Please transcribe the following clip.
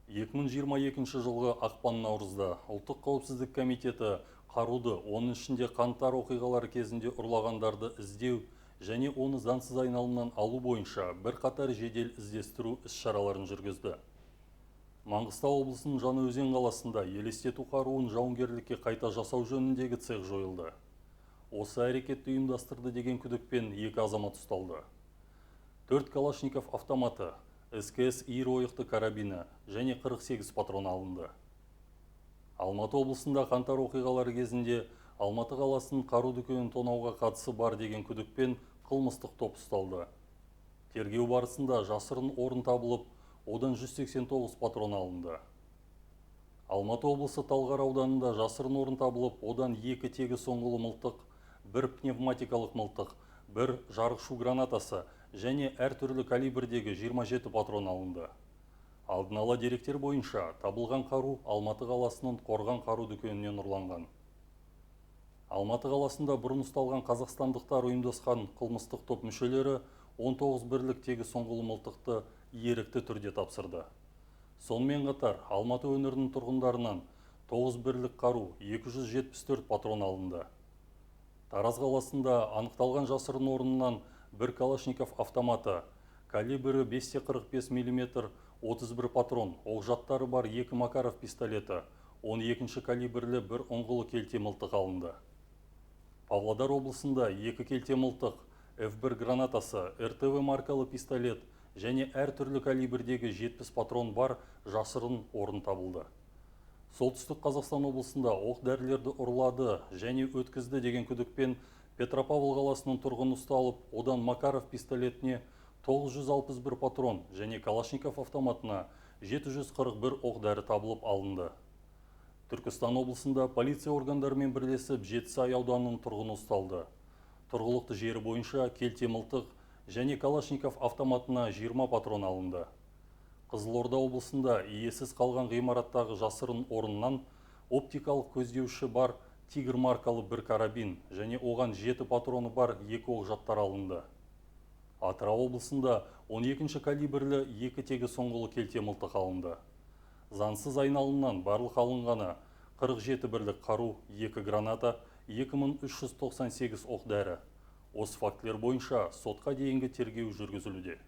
2022 жылғы ақпан-наурызда Ұлттық қауіпсіздік комитеті қаруды, оның ішінде қаңтар оқиғалары кезінде ұрлағандарды іздеу және оны заңсыз айналымнан алу бойынша бірқатар жедел іздестіру іс-шараларын жүргізді. Маңғыстау облысының Жаңаөзен қаласында елестету қаруын жауынгерлікке қайта жасау жөніндегі цех жойылды. Осы әрекетті ұйымдастырды деген күдікпен 2 азамат ұсталды. 4 Калашников автоматы, СКС ИР ойықты карабині және 48 патрон алынды. Алматы облысында қаңтар оқиғалары кезінде Алматы қаласының қару дүкенін тонауға қатысы бар деген күдікпен қылмыстық топ ұсталды. Тергеу барысында жасырын орын табылып, одан 189 патрон алынды. Алматы облысы Талғар ауданында жасырын орын табылып, одан 2 тегіс оңғылы мылтық, 1 пневматикалық мылтық, 1 жарықшу гранатасы және әртүрлі калибрдегі 27 патрон алынды. Алдын ала деректер бойынша табылған қару Алматы қаласының Қорған қару дүкенінен ұрланған. Алматы қаласында бұрын ұсталған қазақстандықтар ұйымдасқан қылмыстық топ мүшелері 19 бірлік тегіс оңғылы мылтықты ерікті түрде тапсырды. Сонымен қатар Алматы өңірінің тұрғындарынан 9 бірлік қару 274 патрон алынды. Тараз қаласында анықталған жасырын орнынан 1 Калашников автоматы, калибрі 5,45 мм, 31 патрон, оқ-жаттары бар 2 Макаров пистолеті, 12 калибрлі 1 оңғылы келте мылтық алынды. Павлодар облысында 2 келте мылтық, F1 гранатасы, РТВ маркалы пистолет және әртүрлі калибрдегі 70 патрон бар жасырын орын табылды. Солтүстік Қазақстан облысында оқ-дәрілерді ұрлады және өткізді деген күдікпен Петропавл қаласының тұрғыны ұсталып, одан Макаров пистолетіне 961 патрон және Калашников автоматына 741 оқ-дәрі табылып алынды. Түркістан облысында полиция органдарымен бірлесіп Жетісай ауданының тұрғыны ұсталды. Тұрғылықты жері бойынша келте мылтық және Калашников автоматына 20 патрон алынды. Қызылорда облысында иесіз қалған ғимараттағы жасырын орыннан оптикалық көздеуші бар Тигр маркалы 1 карабин және оған 7 патроны бар 2 оқ-жаттар алынды. Атырау облысында 12 калибрлі 2 тегіс оңғылы келте мылтық алынды. Заңсыз айналымнан барлық алынғаны 47 бірлік қару, 2 граната, 2398 оқ-дәрі. Осы фактілер бойынша сотқа дейінгі тергеу жүргізілуде.